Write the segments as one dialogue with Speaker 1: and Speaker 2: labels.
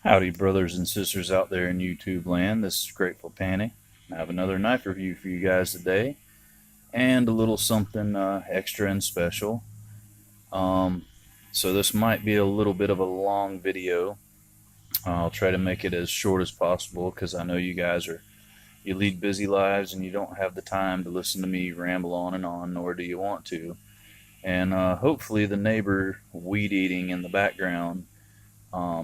Speaker 1: Howdy, brothers and sisters out there in YouTube land. This is Grateful Panny. I have another knife review for you guys today, and a little something extra and special. So this might be a little bit of a long video. I'll try to make it as short as possible because I know you lead busy lives and you don't have the time to listen to me ramble on and on, nor do you want to. And hopefully the neighbor weed eating in the background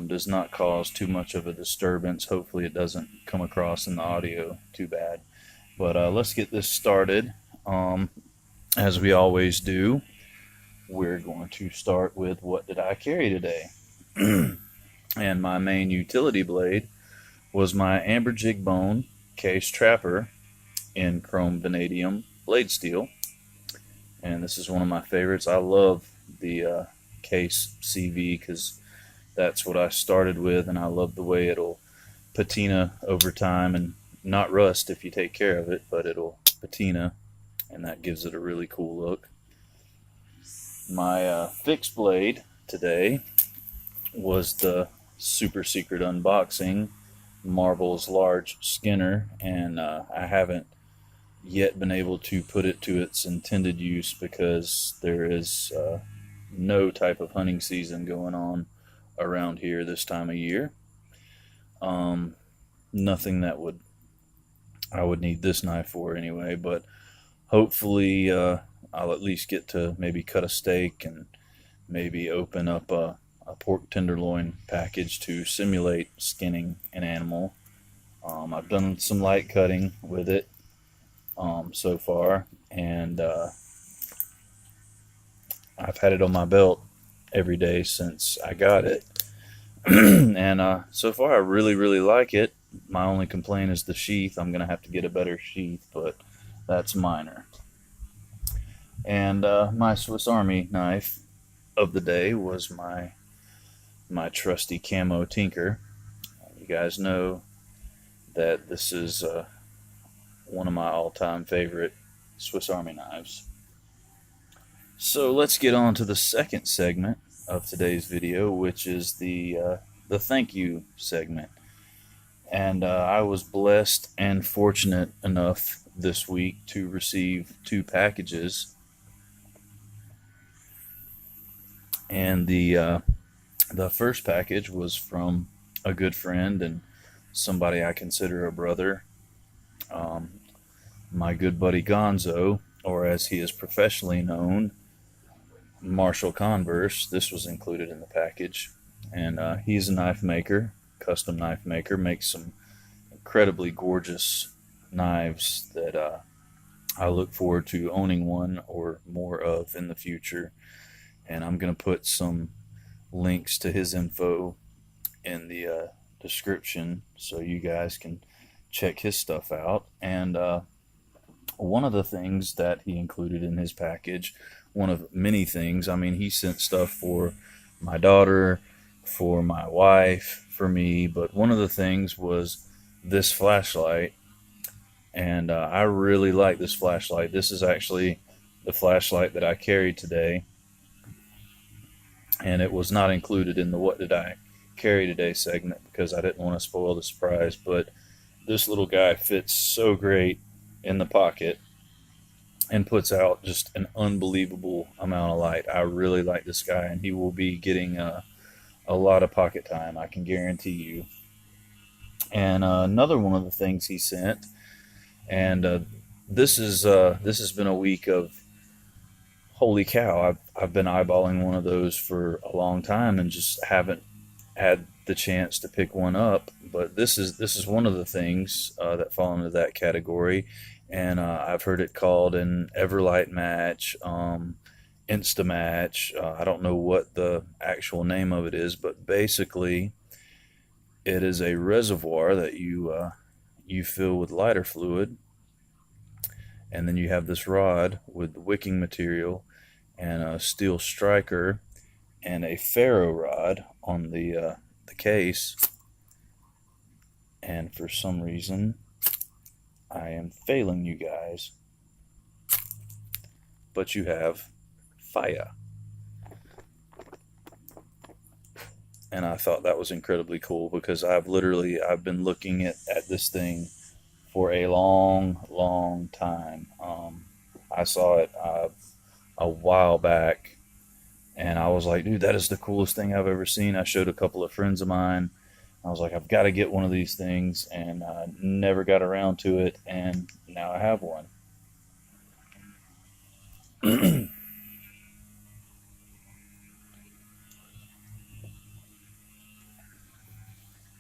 Speaker 1: does not cause too much of a disturbance. Hopefully it doesn't come across in the audio too bad. But let's get this started. As we always do, we're going to start with what did I carry today? And my main utility blade was my amber jig bone case trapper in chrome vanadium blade steel. And this is one of my favorites. I love the case CV because that's what I started with, and I love the way it'll patina over time and not rust if you take care of it, but it'll patina, and that gives it a really cool look. My fixed blade today was the super secret unboxing Marvel's large Skinner, and I haven't yet been able to put it to its intended use because there is no type of hunting season going on around here this time of year. Nothing that I would need this knife for anyway, but hopefully I'll at least get to maybe cut a steak and maybe open up a pork tenderloin package to simulate skinning an animal. I've done some light cutting with it so far, and I've had it on my belt every day since I got it. And so far I really like it. My only complaint is the sheath. I'm gonna have to get a better sheath, but that's minor. And my Swiss Army knife of the day was my trusty camo Tinker. You guys know that this is one of my all-time favorite Swiss Army knives. So let's get on to the second segment of today's video, which is the thank you segment. And I was blessed and fortunate enough this week to receive 2 packages. And the first package was from a good friend and somebody I consider a brother, my good buddy Gonzo, or as he is professionally known, Marshall Converse. This was included in the package, and he's a knife maker, custom knife maker, makes some incredibly gorgeous knives that I look forward to owning one or more of in the future. And I'm going to put some links to his info in the description so you guys can check his stuff out. And one of the things that he included in his package, one of many things, I mean, he sent stuff for my daughter, for my wife, for me, but one of the things was this flashlight. And I really like this flashlight. This is actually the flashlight that I carried today, and it was not included in the what did I carry today segment because I didn't want to spoil the surprise. But this little guy fits so great in the pocket and puts out just an unbelievable amount of light. I really like this guy, and he will be getting a lot of pocket time, I can guarantee you. And another one of the things he sent, and this has been a week of holy cow. I've been eyeballing one of those for a long time and just haven't had the chance to pick one up. But this is one of the things that fall into that category. And I've heard it called an Everlight match, Instamatch. I don't know what the actual name of it is, but basically it is a reservoir that you fill with lighter fluid, and then you have this rod with wicking material and a steel striker and a ferro rod on the case. And for some reason I am failing you guys, but you have fire. and I thought that was incredibly cool because I've been looking at this thing for a long time. I saw it a while back, and I was like, dude, that is the coolest thing I've ever seen. I showed a couple of friends of mine. I was like, I've got to get one of these things, and I never got around to it, and now I have one.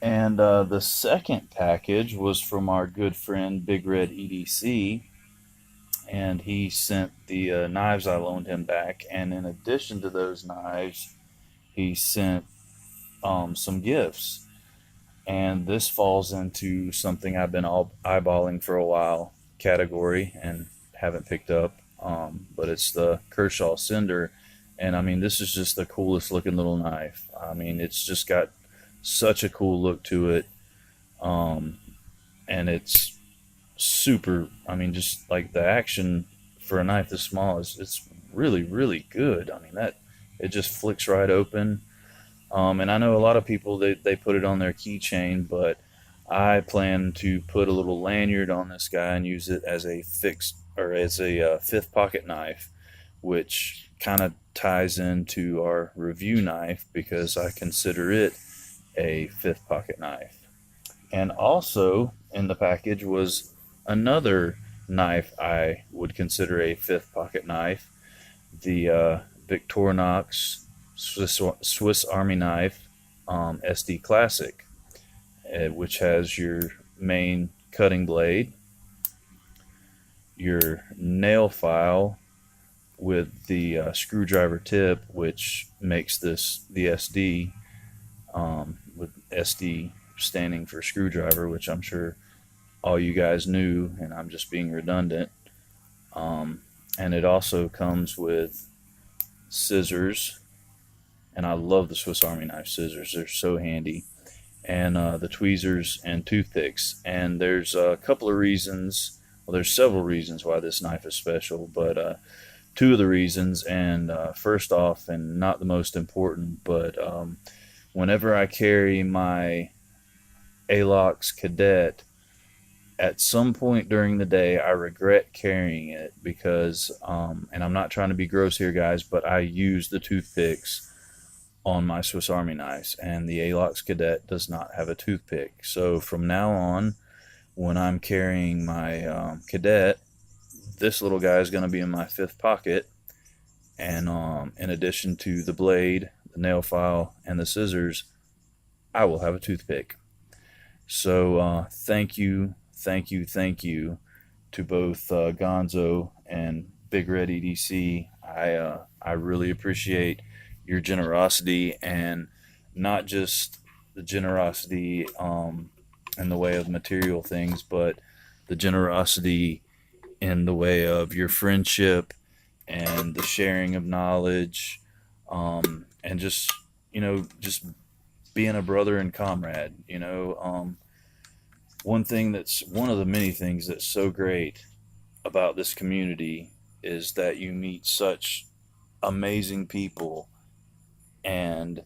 Speaker 1: And the second package was from our good friend BigRedEDC, and he sent the knives I loaned him back. And in addition to those knives, he sent some gifts. And this falls into something I've been eyeballing for a while category and haven't picked up. But it's the Kershaw Cinder. And I mean, this is just the coolest looking little knife. I mean, it's just got such a cool look to it. Um, and it's super, I mean, just like the action for a knife this small is, it's really good. I mean, that it just flicks right open. And I know a lot of people, they put it on their keychain, but I plan to put a little lanyard on this guy and use it as a fixed or as a fifth pocket knife, which kind of ties into our review knife because I consider it a fifth pocket knife. And also in the package was another knife I would consider a fifth pocket knife, the Victorinox Swiss Army knife SD Classic, which has your main cutting blade, your nail file with the screwdriver tip, which makes this the SD, with SD standing for screwdriver, which I'm sure all you guys knew, and I'm just being redundant. And it also comes with scissors, and I love the Swiss Army knife scissors. They're so handy. And the tweezers and toothpicks. And there's a couple of reasons. Well, there's several reasons why this knife is special, but two of the reasons. And first off, and not the most important, but whenever I carry my ALOX Cadet, at some point during the day, I regret carrying it because, and I'm not trying to be gross here, guys, but I use the toothpicks on my Swiss Army knives, and the ALOX Cadet does not have a toothpick. So from now on, when I'm carrying my Cadet, this little guy is going to be in my fifth pocket, and in addition to the blade, the nail file, and the scissors, I will have a toothpick. So thank you to both Gonzo and BigRedEDC. I really appreciate your generosity, and not just the generosity in the way of material things, but the generosity in the way of your friendship and the sharing of knowledge, and just just being a brother and comrade. One of the many things that's so great about this community is that you meet such amazing people, and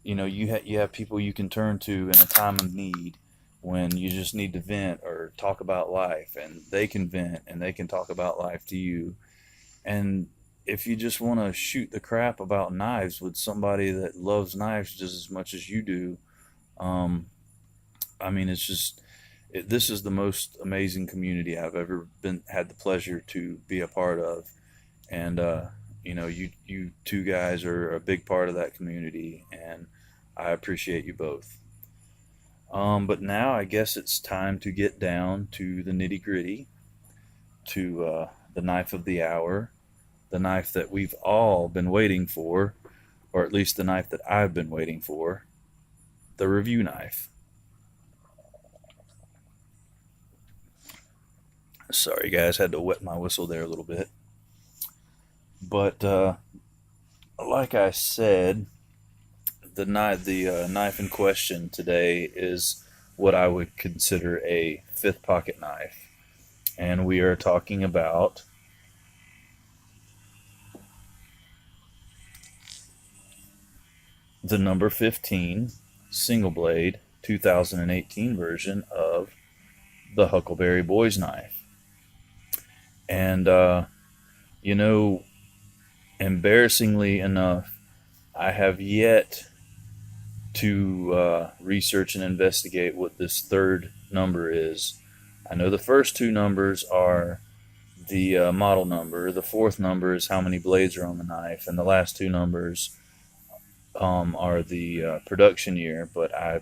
Speaker 1: you have people you can turn to in a time of need when you just need to vent or talk about life, and they can vent and they can talk about life to you. And if you just want to shoot the crap about knives with somebody that loves knives just as much as you do, um, I mean, this is the most amazing community I've ever had the pleasure to be a part of. And you two guys are a big part of that community, and I appreciate you both. But now I guess it's time to get down to the nitty gritty, to the knife of the hour, the knife that we've all been waiting for, or at least the knife that I've been waiting for, the review knife. Sorry, guys, had to wet my whistle there a little bit. But like I said, the knife in question today is what I would consider a fifth pocket knife, and we are talking about the number 15 single blade 2018 version of the Huckleberry Boys knife. And, you know, embarrassingly enough, I have yet to research and investigate what this third number is. I know the first two numbers are the model number, the fourth number is how many blades are on the knife, and the last two numbers are the production year, but I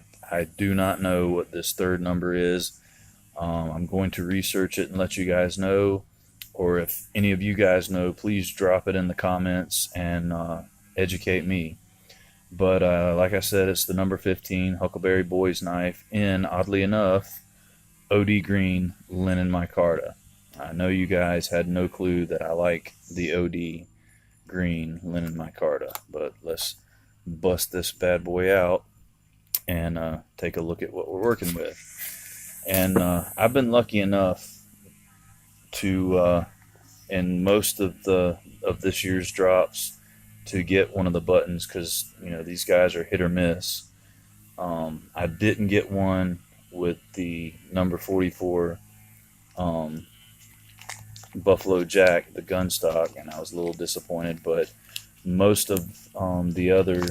Speaker 1: do not know what this third number is. I'm going to research it and let you guys know, or if any of you guys know, please drop it in the comments and educate me. But like I said, it's the number 15 Huckleberry Boys knife in, oddly enough, OD green linen micarta. I know you guys had no clue that I like the OD green linen micarta, but let's bust this bad boy out and take a look at what we're working with. And I've been lucky enough to in most of this year's drops to get one of the buttons, because you know these guys are hit or miss. I didn't get one with the number 44 Buffalo Jack, the gun stock, and I was a little disappointed, but most of the other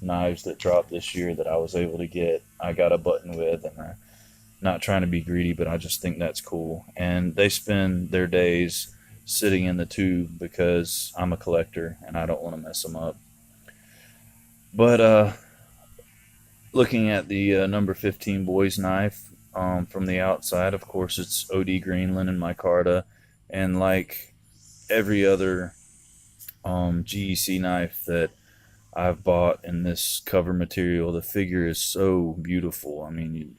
Speaker 1: knives that dropped this year that I was able to get, I got a button with, and I'm not trying to be greedy, but I just think that's cool. And they spend their days sitting in the tube because I'm a collector and I don't want to mess them up. But looking at the number 15 Boys knife from the outside, of course it's OD green linen micarta, and like every other GEC knife that I've bought in this cover material, the figure is so beautiful. I mean,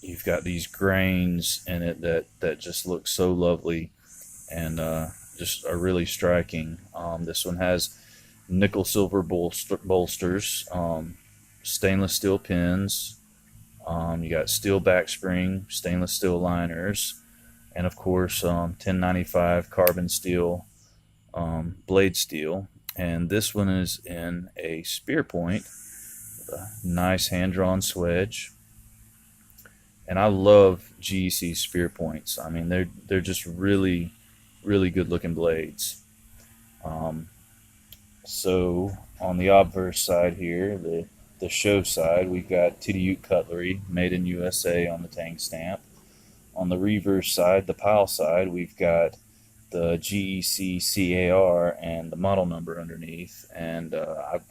Speaker 1: you've got these grains in it that just look so lovely and just are really striking. This one has nickel silver bolsters, stainless steel pins, you got steel back spring, stainless steel liners, and of course 1095 carbon steel blade steel. And this one is in a spear point with a nice hand-drawn swedge. And I love GEC spear points. I mean, they're just really, really good looking blades. So on the obverse side here, the show side, we've got Titty Cutlery, made in USA on the tang stamp. On the reverse side, the pile side, we've got the GEC CAR and the model number underneath. And I'm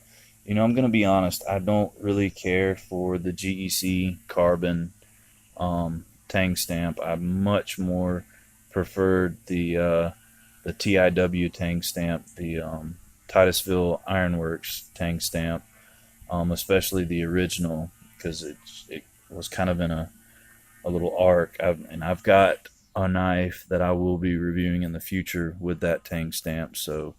Speaker 1: going to be honest, I don't really care for the GEC carbon tang stamp. I much more preferred the TIW tang stamp, the Titusville Ironworks tang stamp, especially the original, because it was kind of in a little arc. I've got a knife that I will be reviewing in the future with that tang stamp, so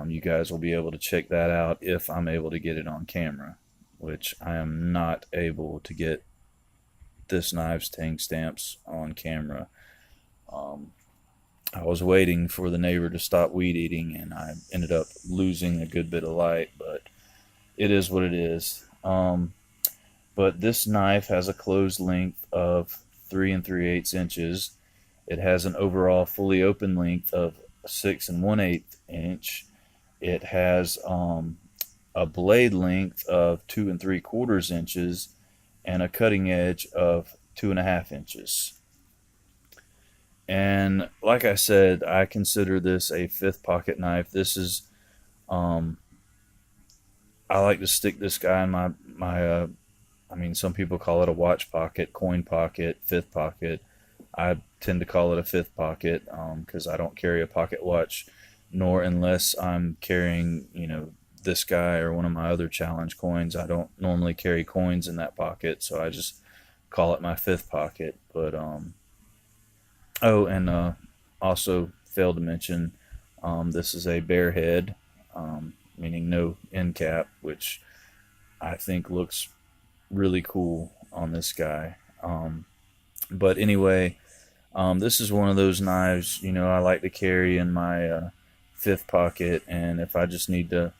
Speaker 1: you guys will be able to check that out if I'm able to get it on camera, which I am not able to get this knife's tang stamps on camera. I was waiting for the neighbor to stop weed eating, and I ended up losing a good bit of light, but it is what it is. But this knife has a closed length of 3 3/8 inches. It has an overall fully open length of 6 1/8 inch. It has a blade length of 2 3/4 inches and a cutting edge of 2 1/2 inches. And like I said, I consider this a fifth pocket knife. This is, I like to stick this guy in my some people call it a watch pocket, coin pocket, fifth pocket. I tend to call it a fifth pocket because I don't carry a pocket watch, nor unless I'm carrying, this guy or one of my other challenge coins. I don't normally carry coins in that pocket, so I just call it my fifth pocket. But also failed to mention, this is a bare head, meaning no end cap, which I think looks really cool on this guy. But anyway, this is one of those knives, I like to carry in my fifth pocket, and if I just need to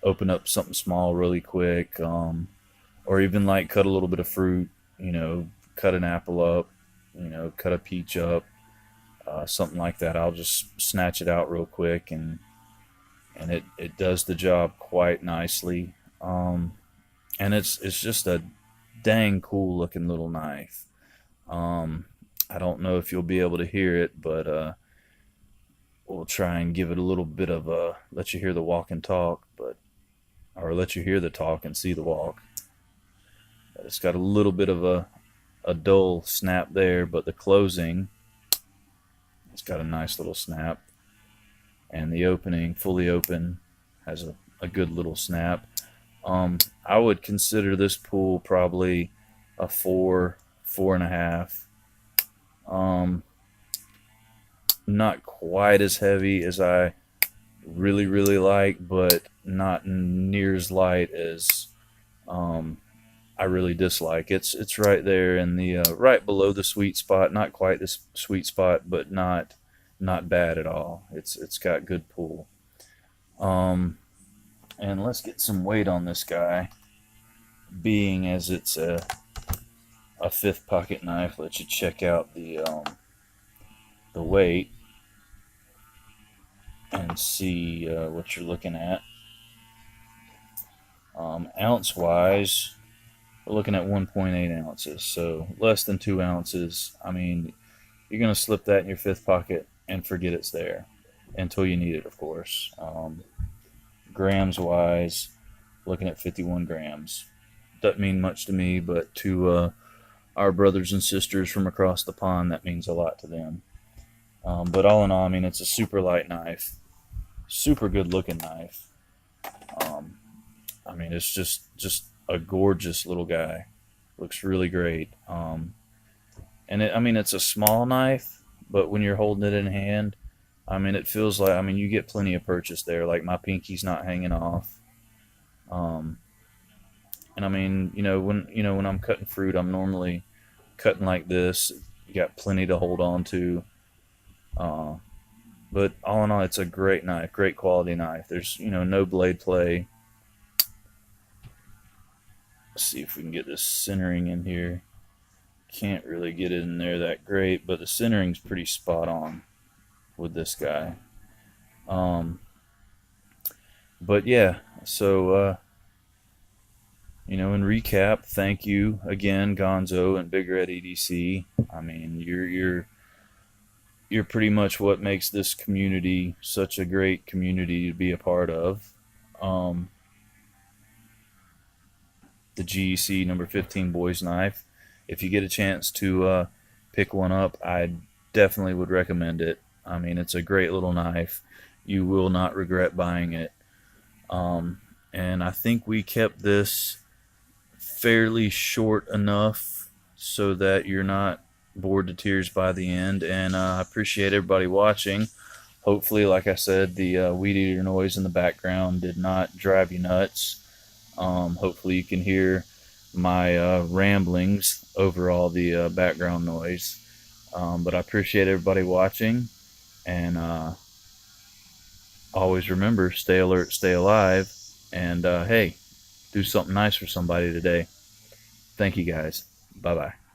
Speaker 1: open up something small really quick, or even like cut a little bit of fruit, cut an apple up, cut a peach up, something like that. I'll just snatch it out real quick, and it does the job quite nicely. And it's just a dang cool looking little knife. I don't know if you'll be able to hear it, but we'll try and give it a little bit of a let you hear the walk and talk, or let you hear the talk and see the walk. But it's got a little bit of a dull snap there, but the closing, it's got a nice little snap, and the opening, fully open, has a good little snap. I would consider this pool probably a 4.5. Not quite as heavy as I really like, but not near as light as I really dislike. It's right there in the right below the sweet spot. Not quite the sweet spot, but not bad at all. It's got good pull. And let's get some weight on this guy. Being as it's a fifth pocket knife, let you check out the weight and see what you're looking at. Ounce wise, we're looking at 1.8 ounces, so less than 2 ounces. I mean, you're gonna slip that in your fifth pocket and forget it's there until you need it, of course. Grams wise, looking at 51 grams. Doesn't mean much to me, but to our brothers and sisters from across the pond, that means a lot to them. But all in all, I mean, it's a super light knife, super good looking knife. I mean, it's just a gorgeous little guy. Looks really great. And I mean, it's a small knife, but when you're holding it in hand, I mean, it feels like, I mean, you get plenty of purchase there. Like, my pinky's not hanging off. And I mean, when I'm cutting fruit, I'm normally cutting like this. You got plenty to hold on to. But all in all, it's a great knife, great quality knife. There's, no blade play. Let's see if we can get this centering in here. Can't really get it in there that great, but the centering's pretty spot on with this guy. But yeah, so in recap, thank you again, Gonzo and BigRedEDC. I mean, you're pretty much what makes this community such a great community to be a part of. The GEC number 15 boys knife. If you get a chance to pick one up, I definitely would recommend it. I mean, it's a great little knife. You will not regret buying it. And I think we kept this fairly short enough so that you're not bored to tears by the end. And I appreciate everybody watching. Hopefully, like I said, the weed eater noise in the background did not drive you nuts. Hopefully you can hear my ramblings over all the background noise. But I appreciate everybody watching, and always remember, stay alert, stay alive, and hey, do something nice for somebody today. Thank you guys. Bye-bye.